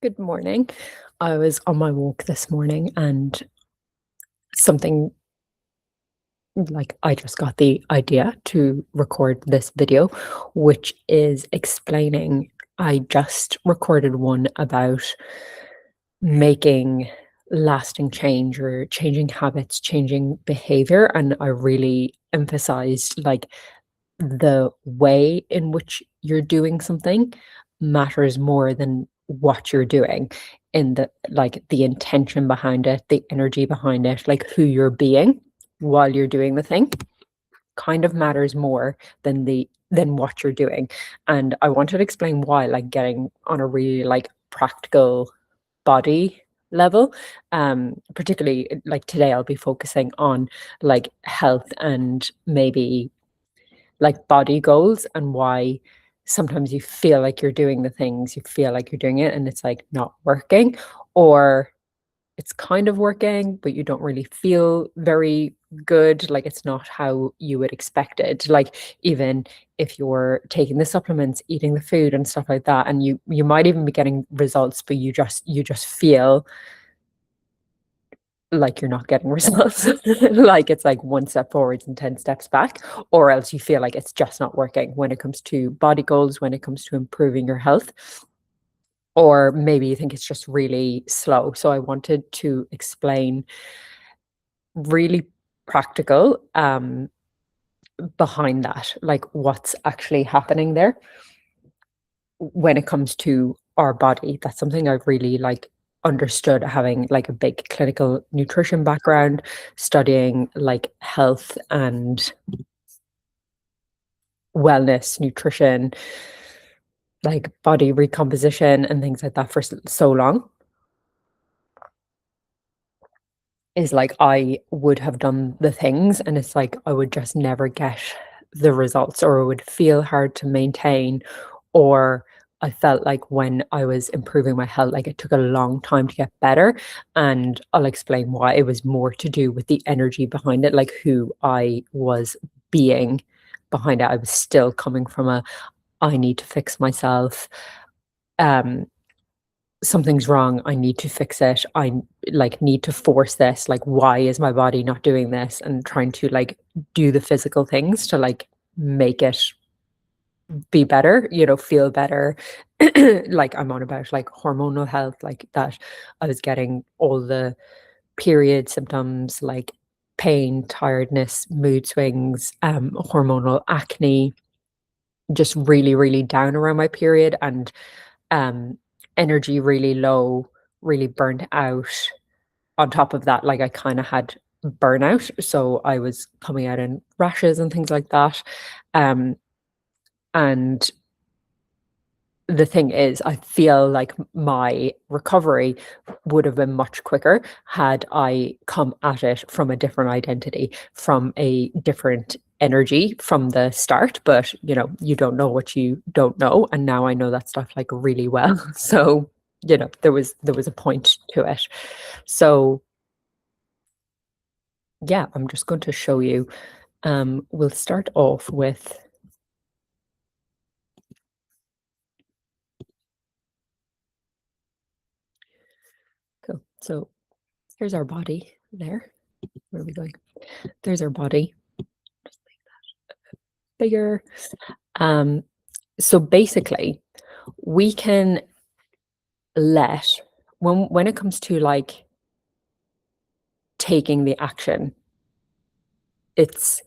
Good morning. I was on my walk this morning and something like I just got the idea to record this video, which is explaining. I just recorded one about making lasting change or changing habits, changing behavior. And I really emphasized like the way in which you're doing something matters more than what you're doing in the intention behind it, the energy behind it, like who you're being while you're doing the thing kind of matters more than what you're doing. And I wanted to explain why, like getting on a really like practical body level. Particularly like today I'll be focusing on like health and maybe like body goals and why sometimes you feel like you're doing the things, you feel like you're doing it and it's like not working, or it's kind of working, but you don't really feel very good. Like it's not how you would expect it. Like even if you're taking the supplements, eating the food and stuff like that, and you might even be getting results, but you just feel like you're not getting results. Like it's like one step forwards and 10 steps back, or else you feel like it's just not working when it comes to body goals, when it comes to improving your health, or maybe you think it's just really slow. So I wanted to explain really practical behind that, like what's actually happening there when it comes to our body. That's something I've really like understood, having like a big clinical nutrition background, studying like health and wellness, nutrition, like body recomposition and things like that for so long. Is like I would have done the things and it's like I would just never get the results, or it would feel hard to maintain, or I felt like when I was improving my health, like it took a long time to get better. And I'll explain why. It was more to do with the energy behind it, like who I was being behind it. I was still coming from a I need to fix myself. Um, something's wrong, I need to fix it, I like need to force this, like why is my body not doing this, and trying to like do the physical things to like make it be better, feel better. Like I'm on about like hormonal health, like that I was getting all the period symptoms like pain, tiredness, mood swings, hormonal acne, just really, really down around my period, and um, energy really low, really burnt out. On top of that, like I kind of had burnout, so I was coming out in rashes and things like that. Um, and the thing is, I feel like my recovery would have been much quicker had I come at it from a different identity, from a different energy from the start. But you don't know what you don't know, and now I know that stuff like really well. So there was a point to it. So yeah, I'm just going to show you. We'll start off with cool. So here's our body there. Where are we going? There's our body. Bigger. Um, so basically, we can let when it comes to like taking the action, it's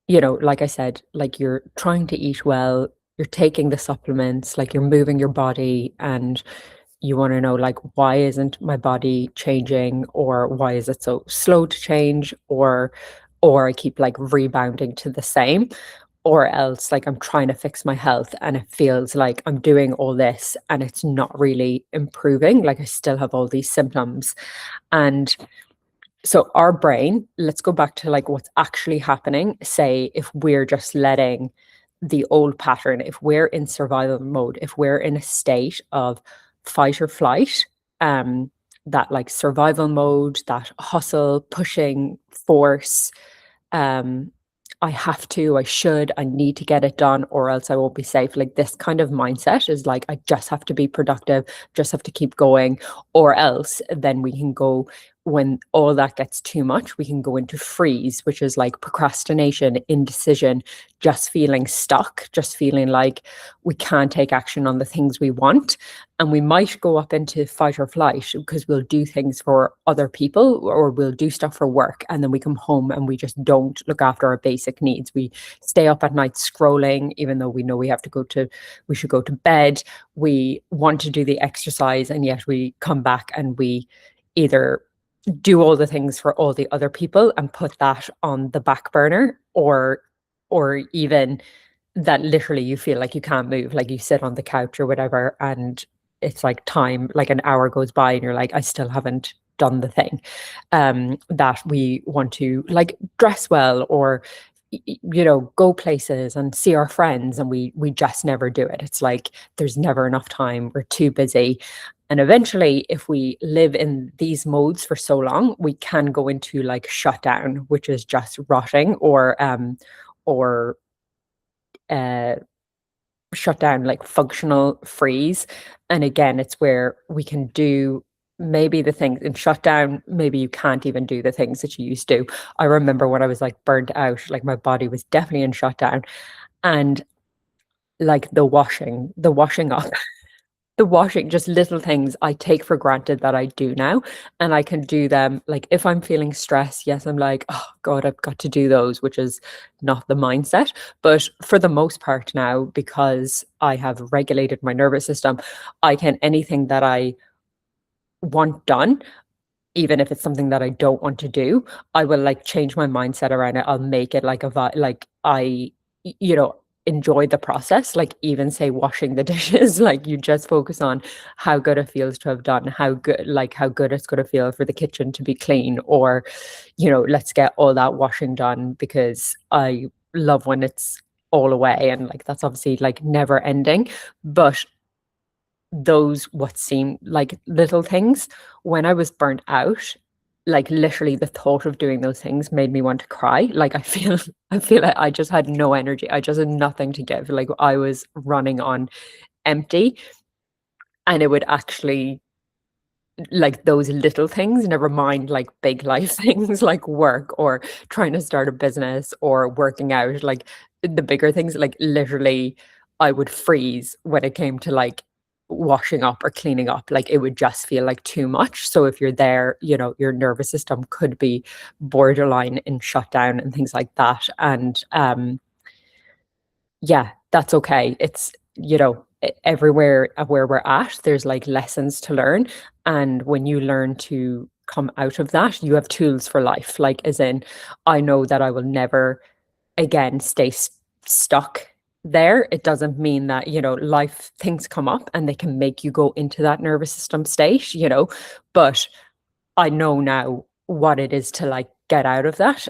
like I said, like you're trying to eat well, you're taking the supplements, like you're moving your body, and you want to know like why isn't my body changing, or why is it so slow to change, or I keep like rebounding to the same, or else like I'm trying to fix my health and it feels like I'm doing all this and it's not really improving, like I still have all these symptoms. And so our brain, let's go back to like what's actually happening. Say if we're just letting the old pattern, if we're in survival mode, if we're in a state of fight or flight, um that like survival mode, that hustle, pushing, force, um I have to, I should, I need to get it done or else I won't be safe. Like this kind of mindset is like, I just have to be productive, just have to keep going, or else then we can go, when all that gets too much, we can go into freeze, which is like procrastination, indecision, just feeling stuck, just feeling like we can't take action on the things we want. And we might go up into fight or flight because we'll do things for other people or we'll do stuff for work. And then we come home and we just don't look after our basic needs. We stay up at night scrolling, even though we know we should go to bed. We want to do the exercise, and yet we come back and we either do all the things for all the other people and put that on the back burner, or even that literally you feel like you can't move, like you sit on the couch or whatever, and it's like time, like an hour goes by and you're like, I still haven't done the thing. That we want to like dress well or go places and see our friends, and we just never do it. It's like there's never enough time, we're too busy. And eventually, if we live in these modes for so long, we can go into like shutdown, which is just rotting, or uh shut down, like functional freeze. And again, it's where we can do maybe the things in shutdown, maybe you can't even do the things that you used to. I remember when I was like burnt out, like my body was definitely in shutdown. And like the washing up, the washing, just little things I take for granted that I do now. And I can do them. Like if I'm feeling stressed, yes, I'm like, oh God, I've got to do those, which is not the mindset. But for the most part now, because I have regulated my nervous system, I can, anything that I want done, even if it's something that I don't want to do, I will like change my mindset around it. I'll make it like like you know, enjoy the process. Like even say washing the dishes, like you just focus on how good it feels to have done, how good it's going to feel for the kitchen to be clean, or, let's get all that washing done because I love when it's all away. And like that's obviously like never ending. But those what seem like little things, when I was burnt out, like literally the thought of doing those things made me want to cry. Like I feel like I just had no energy. I just had nothing to give. Like I was running on empty. And it would actually, like those little things, never mind like big life things like work or trying to start a business or working out, like the bigger things, like literally I would freeze when it came to like washing up or cleaning up. Like it would just feel like too much. So if you're there, your nervous system could be borderline in shutdown and things like that. And yeah, that's okay. It's, everywhere where we're at, there's like lessons to learn. And when you learn to come out of that, you have tools for life. Like, as in, I know that I will never again stay stuck there. It doesn't mean that, life things come up and they can make you go into that nervous system state, but I know now what it is to like get out of that.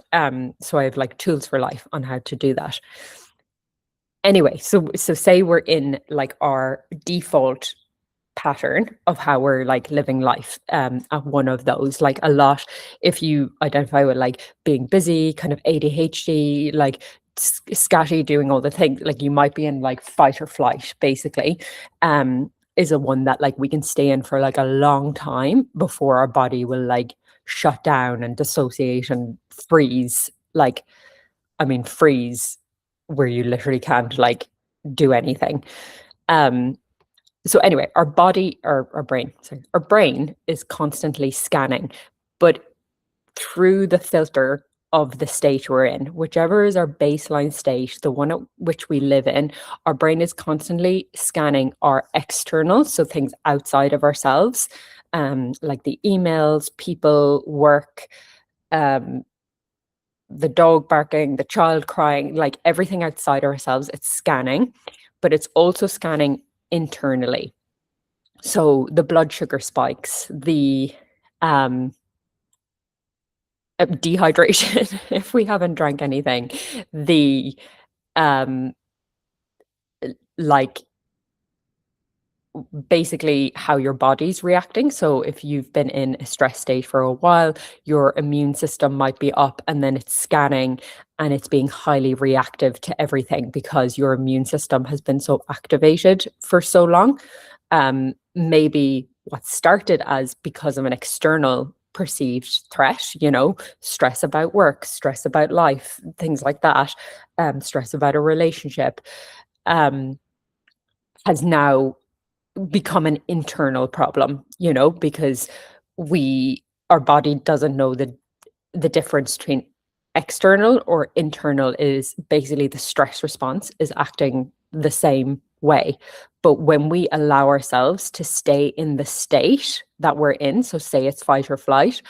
So I have like tools for life on how to do that. Anyway, so say we're in like our default pattern of how we're like living life, at one of those, like a lot, if you identify with like being busy, kind of ADHD, like scatty, doing all the things, like you might be in like fight or flight basically, is a one that like we can stay in for like a long time before our body will like shut down and dissociate and freeze. Like, I mean, freeze where you literally can't like do anything. Um, so anyway, our brain is constantly scanning, but through the filter of the state we're in, whichever is our baseline state, the one at which we live in, our brain is constantly scanning our external, so things outside of ourselves, like the emails, people, work, um, the dog barking, the child crying, like everything outside ourselves, it's scanning, but it's also scanning internally. So the blood sugar spikes, the um, dehydration, if we haven't drank anything, the um, like basically how your body's reacting. So if you've been in a stress state for a while, your immune system might be up and then it's scanning and it's being highly reactive to everything because your immune system has been so activated for so long. Maybe what started as because of an external perceived threat, stress about work, stress about life, things like that, stress about a relationship, has now become an internal problem, because our body doesn't know the difference between external or internal. Is basically the stress response is acting the same way. But when we allow ourselves to stay in the state that we're in, so say it's fight or flight,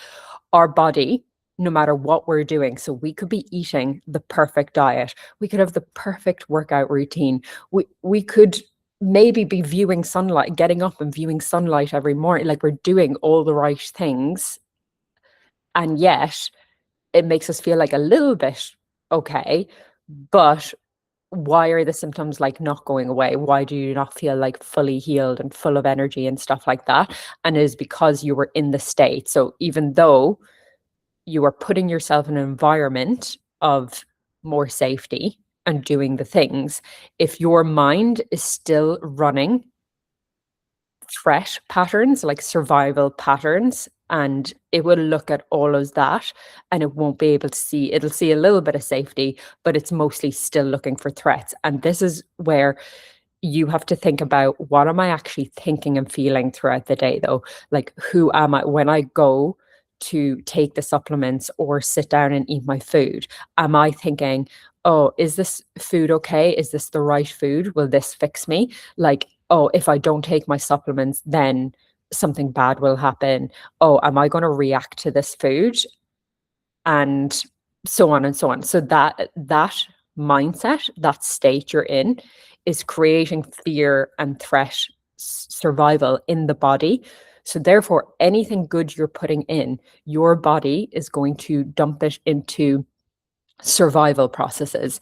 our body, no matter what we're doing, so we could be eating the perfect diet, we could have the perfect workout routine, we could maybe be viewing sunlight, getting up and viewing sunlight every morning, like we're doing all the right things, and yet it makes us feel like a little bit okay. But why are the symptoms like not going away? Why do you not feel like fully healed and full of energy and stuff like that? And it is because you were in the state. So even though you are putting yourself in an environment of more safety and doing the things, if your mind is still running threat patterns, like survival patterns, and it will look at all of that and it won't be able to see, it'll see a little bit of safety, but it's mostly still looking for threats. And this is where you have to think about, what am I actually thinking and feeling throughout the day, though? Like, who am I when I go to take the supplements or sit down and eat my food? Am I thinking, oh, is this food okay? Is this the right food? Will this fix me? Like, oh, if I don't take my supplements, then something bad will happen. Oh, am I going to react to this food? And so on and so on. So that mindset, that state you're in, is creating fear and threat survival in the body. So therefore, anything good you're putting in, your body is going to dump it into survival processes.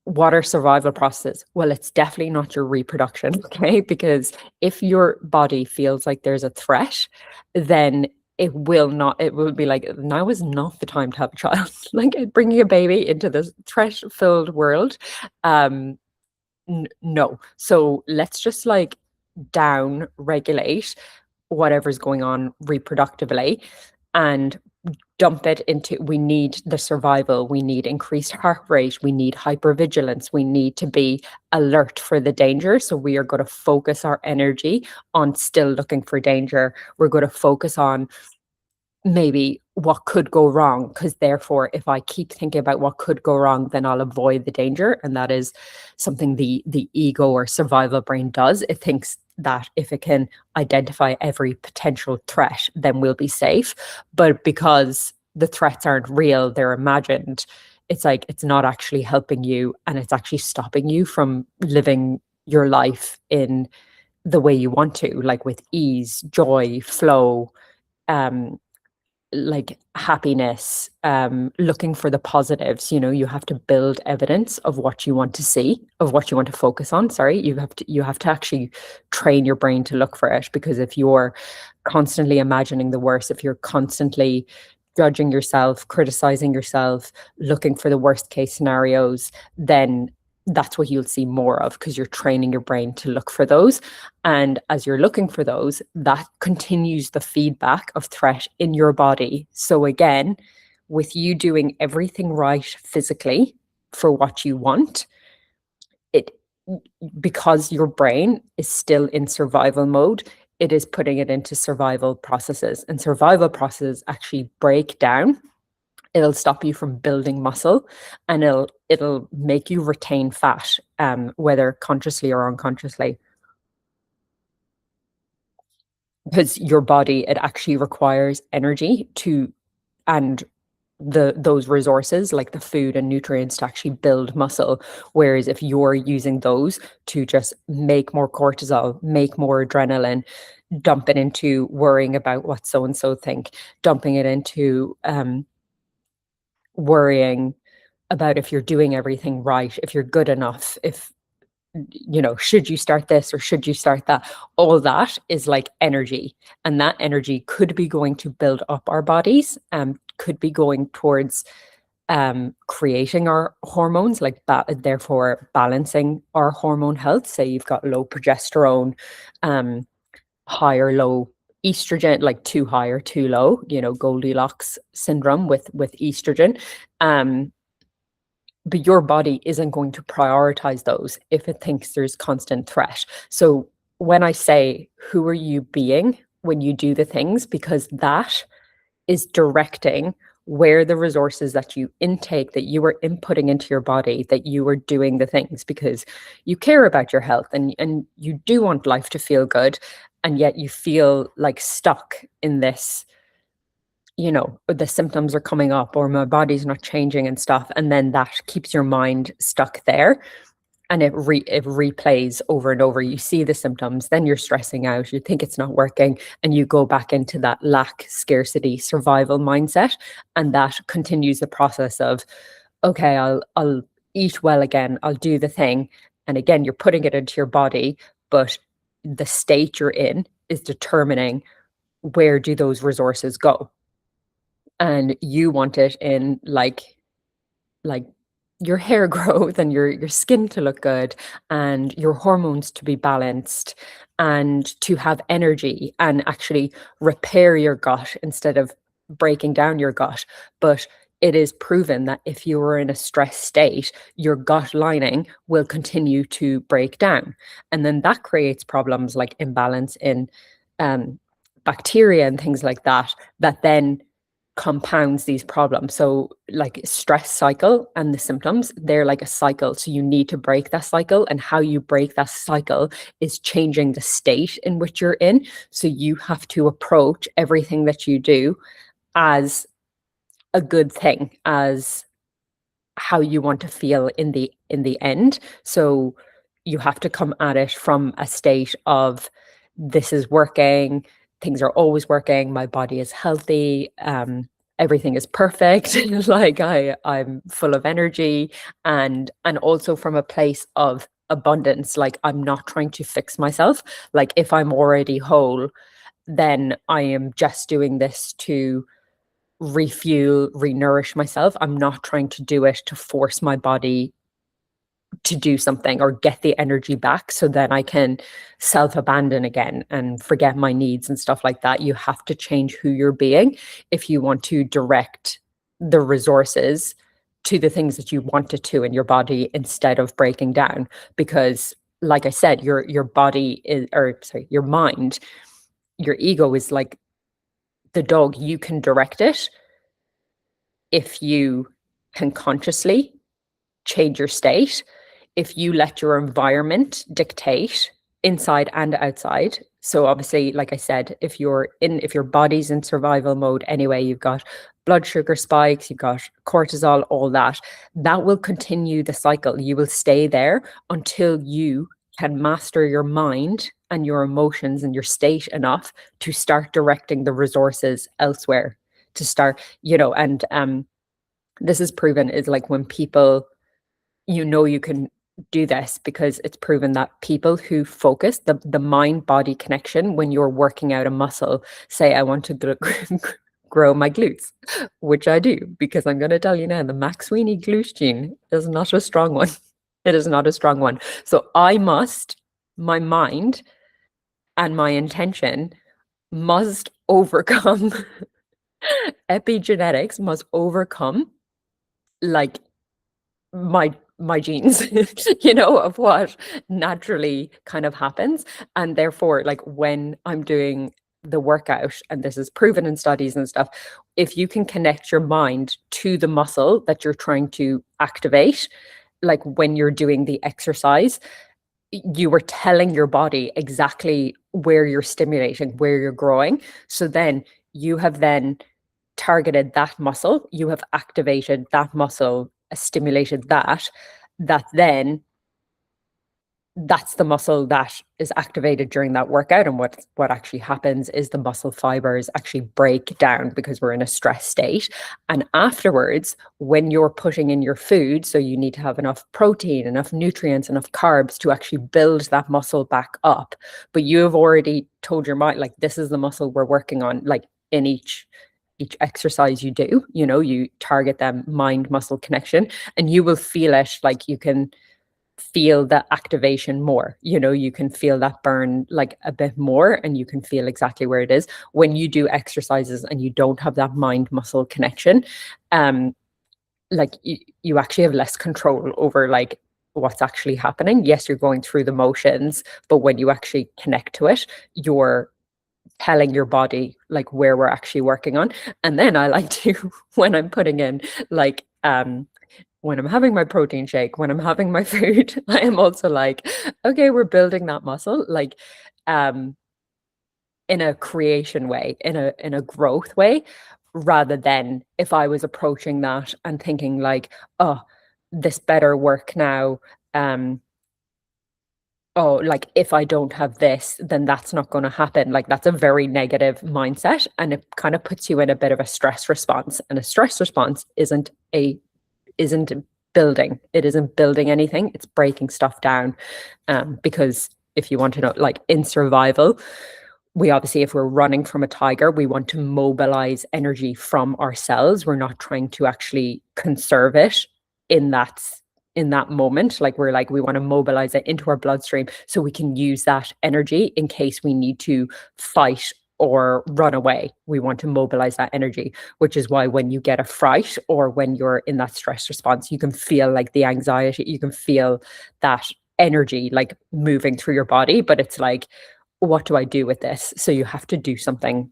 What are survival processes? Well, it's definitely not your reproduction, okay? Because if your body feels like there's a threat, then it will not, it will be like, now is not the time to have a child. Like, bringing a baby into this threat-filled world. No. So let's just like down regulate whatever's going on reproductively and dump it into, we need the survival, we need increased heart rate, we need hypervigilance, we need to be alert for the danger. So we are going to focus our energy on still looking for danger. We're going to focus on maybe what could go wrong, because therefore if I keep thinking about what could go wrong, then I'll avoid the danger. And that is something the ego or survival brain does. It thinks that if it can identify every potential threat, then we'll be safe. But because the threats aren't real, they're imagined, it's like it's not actually helping you, and it's actually stopping you from living your life in the way you want to, like with ease, joy, flow, like happiness, looking for the positives. You have to build evidence of what you want to see, of what you want to focus on. Sorry, you have to actually train your brain to look for it, because if you're constantly imagining the worst, if you're constantly judging yourself, criticizing yourself, looking for the worst case scenarios, then that's what you'll see more of, because you're training your brain to look for those. And as you're looking for those, that continues the feedback of threat in your body. So again, with you doing everything right physically for what you want, it, because your brain is still in survival mode, it is putting it into survival processes, and survival processes actually break down. It'll stop you from building muscle, and it'll make you retain fat, whether consciously or unconsciously, because your body, it actually requires energy to, and those resources like the food and nutrients, to actually build muscle. Whereas if you're using those to just make more cortisol, make more adrenaline, dump it into worrying about what so and so think, dumping it into worrying about if you're doing everything right, if you're good enough, if should you start this or should you start that? All that is like energy. And that energy could be going to build up our bodies, could be going towards creating our hormones, like therefore balancing our hormone health. Say you've got low progesterone, high or low estrogen, like too high or too low, Goldilocks syndrome with estrogen. But your body isn't going to prioritize those if it thinks there's constant threat. So when I say, who are you being when you do the things? Because that is directing where the resources that you intake, that you are inputting into your body, that you are doing the things because you care about your health and you do want life to feel good. And yet you feel like stuck in this, the symptoms are coming up or my body's not changing and stuff. And then that keeps your mind stuck there. And it replays over and over. You see the symptoms, then you're stressing out, you think it's not working, and you go back into that lack, scarcity, survival mindset. And that continues the process of, okay, I'll eat well again, I'll do the thing. And again, you're putting it into your body, but the state you're in is determining where do those resources go. And you want it in like your hair growth and your skin to look good and your hormones to be balanced and to have energy and actually repair your gut instead of breaking down your gut. But it is proven that if you are in a stress state, your gut lining will continue to break down. And then that creates problems like imbalance in bacteria and things like that, that then compounds these problems. So like stress cycle and the symptoms, they're like a cycle. So you need to break that cycle. And how you break that cycle is changing the state in which you're in. So you have to approach everything that you do as a good thing, as how you want to feel in the end. So you have to come at it from a state of, this is working, things are always working, my body is healthy, everything is perfect, like I'm full of energy, and also from a place of abundance, like I'm not trying to fix myself. Like if I'm already whole, then I am just doing this to refuel, renourish myself. I'm not trying to do it to force my body to do something or get the energy back so then I can self-abandon again and forget my needs and stuff like that. You have to change who you're being if you want to direct the resources to the things that you want it to in your body instead of breaking down. Because like I said, your body is, or sorry, your mind, your ego is like the dog. You can direct it if you can consciously change your state, if you let your environment dictate inside and outside. So obviously, like I said, if your body's in survival mode anyway, you've got blood sugar spikes, you've got cortisol, all that will continue the cycle. You will stay there until you can master your mind and your emotions and your state enough to start directing the resources elsewhere, to start, and this is proven, is like when people, you can do this because it's proven that people who focus the mind body connection when you're working out a muscle, say I want to grow my glutes, which I do, because I'm going to tell you now, the McSweeney glute gene is not a strong one. It is not a strong one. So my mind and my intention must overcome epigenetics must overcome like my genes, of what naturally kind of happens. And therefore, like when I'm doing the workout, and this is proven in studies and stuff, if you can connect your mind to the muscle that you're trying to activate, like when you're doing the exercise, you were telling your body exactly where you're stimulating, where you're growing. So then you have then targeted that muscle, you have activated that muscle, stimulated that then that's the muscle that is activated during that workout. And what actually happens is the muscle fibers actually break down because we're in a stress state. And afterwards, when you're putting in your food, so you need to have enough protein, enough nutrients, enough carbs to actually build that muscle back up. But you have already told your mind, like, this is the muscle we're working on, like in each exercise you do, you target them mind muscle connection, and you will feel it. Like, you can feel the activation more, you can feel that burn like a bit more, and you can feel exactly where it is when you do exercises and you don't have that mind muscle connection. Like, you actually have less control over like what's actually happening. Yes, you're going through the motions, but when you actually connect to it, you're telling your body like where we're actually working on. And then I like to, when I'm putting in like when I'm having my protein shake, when I'm having my food, I am also like, okay, we're building that muscle, like in a creation way, in a growth way, rather than if I was approaching that and thinking like, oh, this better work now. Oh, like if I don't have this, then that's not going to happen. Like, that's a very negative mindset, and it kind of puts you in a bit of a stress response. And a stress response isn't building. It isn't building anything. It's breaking stuff down. Because if you want to know, like in survival, we obviously, if we're running from a tiger, we want to mobilize energy from our cells. We're not trying to actually conserve it in that moment. Like, we want to mobilize it into our bloodstream so we can use that energy in case we need to fight or run away. We want to mobilize that energy, which is why when you get a fright or when you're in that stress response, you can feel like the anxiety, you can feel that energy like moving through your body. But it's like, what do I do with this? So you have to do something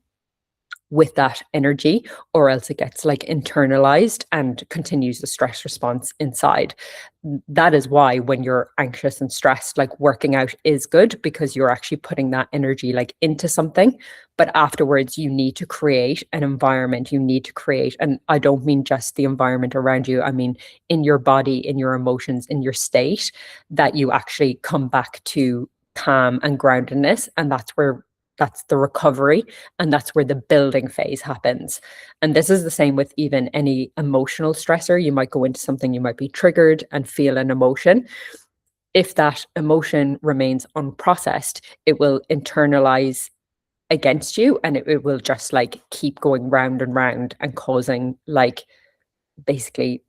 with that energy, or else it gets like internalized and continues the stress response inside. That is why when you're anxious and stressed, like working out is good, because you're actually putting that energy like into something. But afterwards, you need to create an environment. You need to create, and I don't mean just the environment around you, I mean in your body, in your emotions, in your state, that you actually come back to calm and groundedness. And that's the recovery, and that's where the building phase happens. And this is the same with even any emotional stressor. You might go into something, you might be triggered and feel an emotion. If that emotion remains unprocessed, it will internalize against you, and it will just like keep going round and round and causing like basically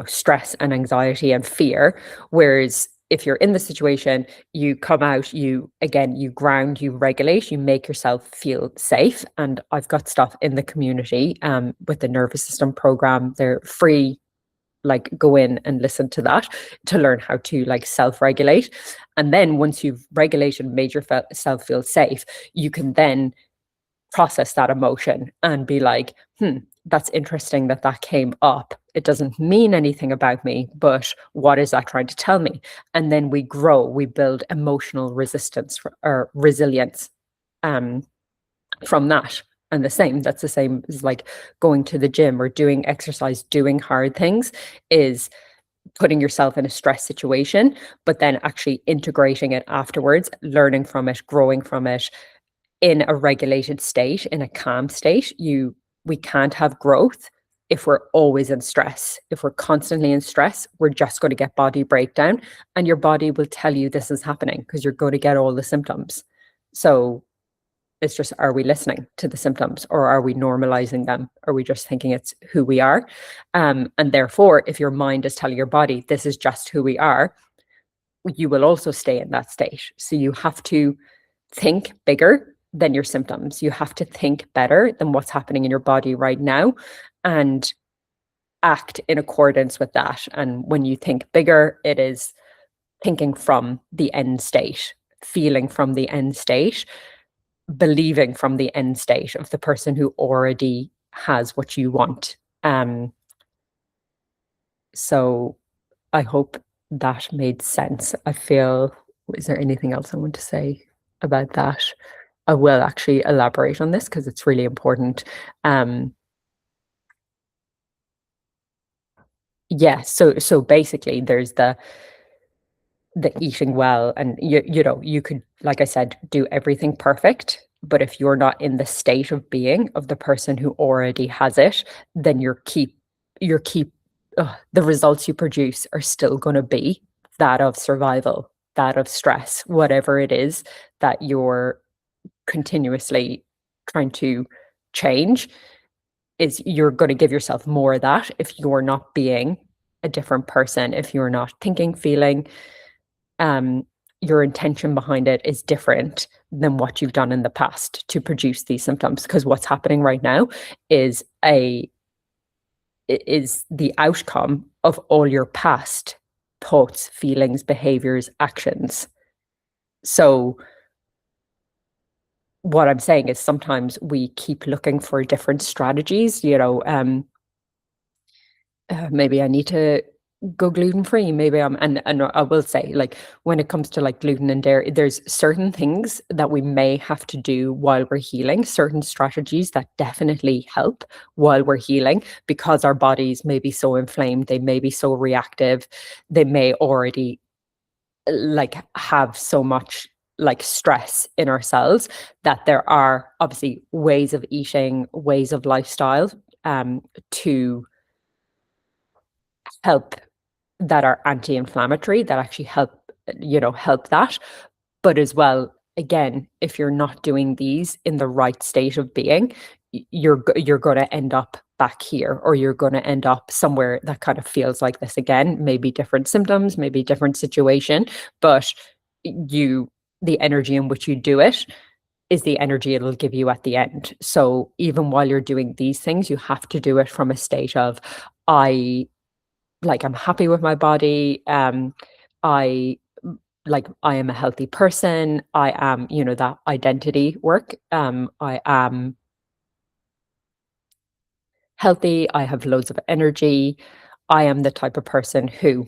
stress and anxiety and fear. Whereas if you're in the situation, you come out, you ground, you regulate, you make yourself feel safe. And I've got stuff in the community with the nervous system program. They're free. Like, go in and listen to that to learn how to like self-regulate. And then once you've regulated and made yourself feel safe, you can then process that emotion and be like, that's interesting that came up. It doesn't mean anything about me, but what is that trying to tell me? And then we grow, we build emotional resistance or resilience from that. And that's the same as like going to the gym or doing exercise, doing hard things, is putting yourself in a stress situation, but then actually integrating it afterwards, learning from it, growing from it in a regulated state, in a calm state. We can't have growth if we're always in stress. If we're constantly in stress, we're just going to get body breakdown, and your body will tell you this is happening because you're going to get all the symptoms. So it's just, are we listening to the symptoms, or are we normalizing them? Are we just thinking it's who we are? And therefore, if your mind is telling your body, this is just who we are, you will also stay in that state. So you have to think bigger than your symptoms. You have to think better than what's happening in your body right now and act in accordance with that. And when you think bigger, it is thinking from the end state, feeling from the end state, believing from the end state of the person who already has what you want. So I hope that made sense. I feel, is there anything else I want to say about that? I will actually elaborate on this because it's really important. Yeah, so basically there's the eating well, and you know, you could, like I said, do everything perfect, but if you're not in the state of being of the person who already has it, then you're keep the results you produce are still going to be that of survival, that of stress, whatever it is that you're continuously trying to change, is you're going to give yourself more of that if you're not being a different person, if you're not thinking, feeling, um, your intention behind it is different than what you've done in the past to produce these symptoms. Because what's happening right now is is the outcome of all your past thoughts, feelings, behaviors, actions. So what I'm saying is sometimes we keep looking for different strategies, you know, maybe I need to go gluten free. Maybe and I will say, like, when it comes to like gluten and dairy, there's certain things that we may have to do while we're healing, certain strategies that definitely help while we're healing, because our bodies may be so inflamed, they may be so reactive, they may already like have so much like stress in ourselves, that there are obviously ways of eating, ways of lifestyle, to help, that are anti-inflammatory, that actually help, you know, help that. But as well, again, if you're not doing these in the right state of being, you're going to end up back here, or you're going to end up somewhere that kind of feels like this again, maybe different symptoms, maybe different situation, but you the energy in which you do it is the energy it'll give you at the end. So even while you're doing these things, you have to do it from a state of, I I'm happy with my body. I I am a healthy person. I am, you know, that identity work. I am healthy. I have loads of energy. I am the type of person who,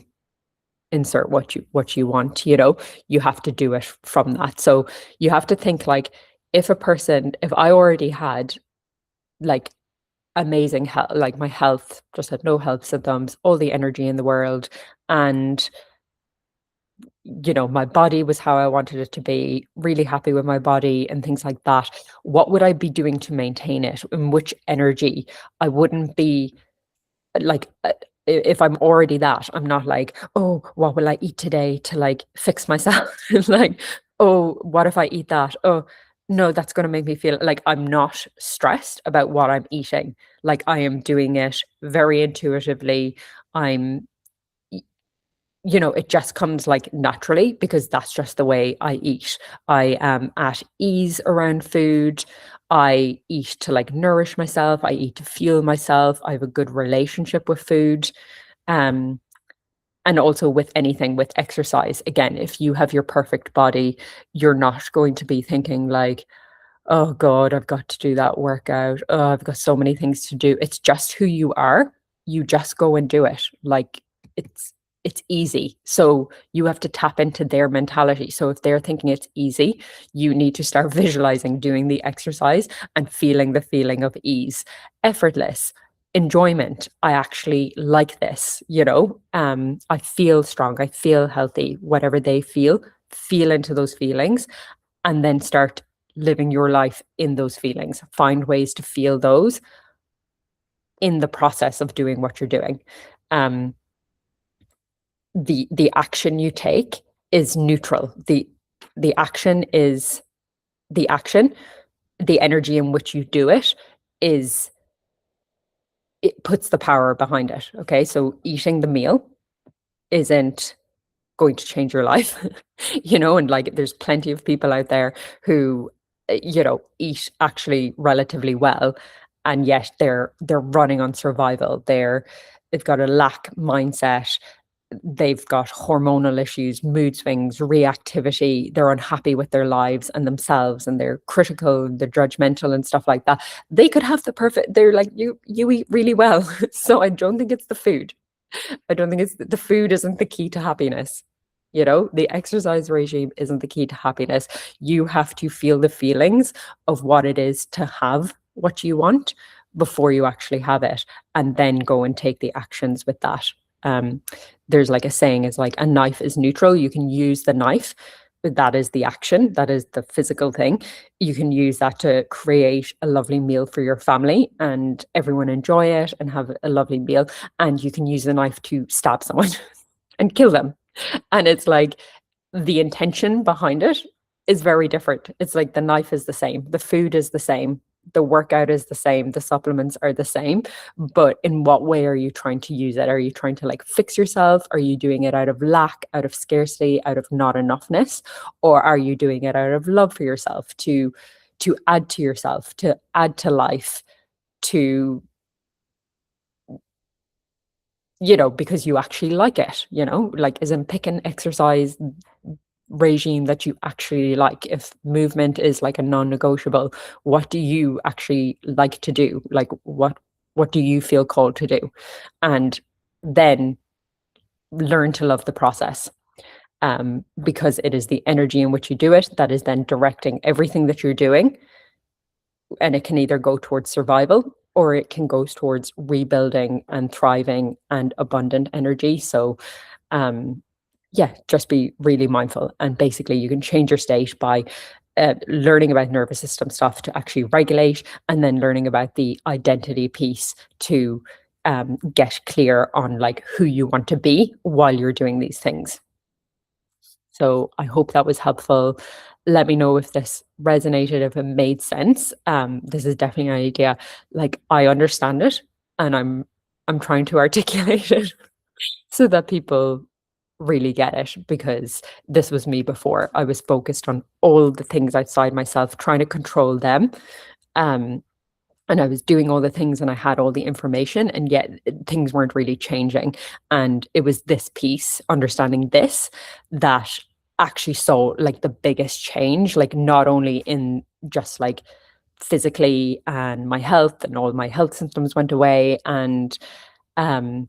insert what you want, you know, you have to do it from that. So you have to think like, if I already had like amazing health, like my health just had no health symptoms, all the energy in the world, and you know, my body was how I wanted it to be, really happy with my body and things like that, what would I be doing to maintain it? In which energy? I wouldn't be like, if I'm already that, I'm not like, oh, what will I eat today to like fix myself? Like, oh, what if I eat that? Oh, no, that's going to make me feel like I'm not stressed about what I'm eating. Like I am doing it very intuitively. I'm you know, it just comes like naturally because that's just the way I eat. I am at ease around food. I eat to like nourish myself. I eat to fuel myself. I have a good relationship with food. Um, and also with anything, with exercise. Again, if you have your perfect body, you're not going to be thinking like, oh God, I've got to do that workout. Oh, I've got so many things to do. It's just who you are. You just go and do it. Like it's it's easy. So you have to tap into their mentality. So if they're thinking it's easy, you need to start visualizing doing the exercise and feeling the feeling of ease, effortless, enjoyment. I actually like this, you know. I feel strong, I feel healthy, whatever they feel into those feelings, and then start living your life in those feelings. Find ways to feel those in the process of doing what you're doing. Um, the action you take is neutral. The action is the action. The energy in which you do it is, it puts the power behind it. Okay, so eating the meal isn't going to change your life, you know, and like there's plenty of people out there who, you know, eat actually relatively well, and yet they're running on survival. They've got a lack mindset. They've got hormonal issues, mood swings, reactivity. They're unhappy with their lives and themselves, and they're critical, they're judgmental and stuff like that. They could have the perfect, they're like, you eat really well. So I don't think it's the food. I don't think it's the food isn't the key to happiness. You know, the exercise regime isn't the key to happiness. You have to feel the feelings of what it is to have what you want before you actually have it, and then go and take the actions with that. there's like a saying is like a knife is neutral. You can use the knife, but that is the action, that is the physical thing. You can use that to create a lovely meal for your family and everyone enjoy it and have a lovely meal. And you can use the knife to stab someone and kill them. And it's like the intention behind it is very different. It's like the knife is the same, the food is the same, the workout is the same, the supplements are the same, but in what way are you trying to use it? Are you trying to like fix yourself? Are you doing it out of lack, out of scarcity, out of not enoughness? Or are you doing it out of love for yourself, to add to yourself, to add to life, to, because you actually like it, like as in pick an exercise regime that you actually like. If movement is like a non-negotiable, what do you actually like to do? Like what do you feel called to do? And then learn to love the process, because it is the energy in which you do it that is then directing everything that you're doing. And it can either go towards survival or it can go towards rebuilding and thriving and abundant energy. So yeah, just be really mindful. And basically you can change your state by learning about nervous system stuff to actually regulate, and then learning about the identity piece to get clear on like who you want to be while you're doing these things. So I hope that was helpful. Let me know if this resonated, if it made sense. This is definitely an idea. Like I understand it, and I'm trying to articulate it so that people really get it, because this was me before. I was focused on all the things outside myself, trying to control them. Um, and I was doing all the things and I had all the information, and yet things weren't really changing. And it was this piece, understanding this, that actually saw like the biggest change, like not only in just like physically and my health, and all my health symptoms went away, and um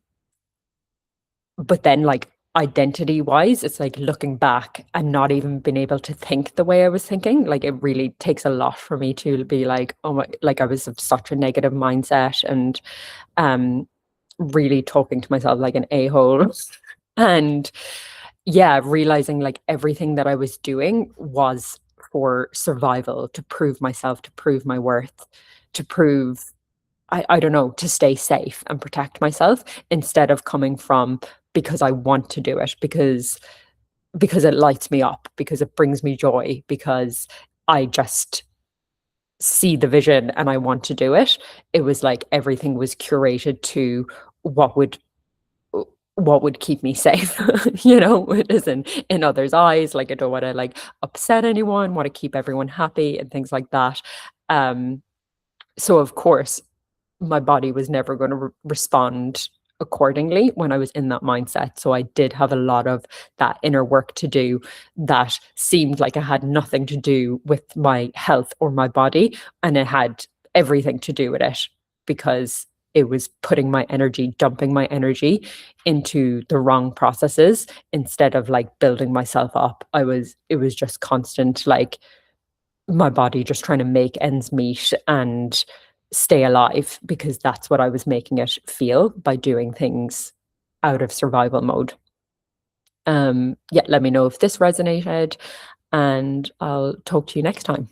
but then like identity wise, it's like looking back and not even being able to think the way I was thinking. Like it really takes a lot for me to be like, oh my, like I was of such a negative mindset, and really talking to myself like an a-hole. And yeah, realizing like everything that I was doing was for survival, to prove myself, to prove my worth, to prove, I don't know, to stay safe and protect myself, instead of coming from because I want to do it, because it lights me up, because it brings me joy, because I just see the vision and I want to do it. It was like everything was curated to what would what would keep me safe, it is in others' eyes. Like I don't want to like upset anyone, want to keep everyone happy and things like that. Um, so of course my body was never going to respond accordingly when I was in that mindset. So I did have a lot of that inner work to do that seemed like it had nothing to do with my health or my body. And it had everything to do with it, because it was putting my energy, dumping my energy into the wrong processes instead of like building myself up. It was just constant, like my body just trying to make ends meet and stay alive, because that's what I was making it feel by doing things out of survival mode. Yeah, let me know if this resonated, and I'll talk to you next time.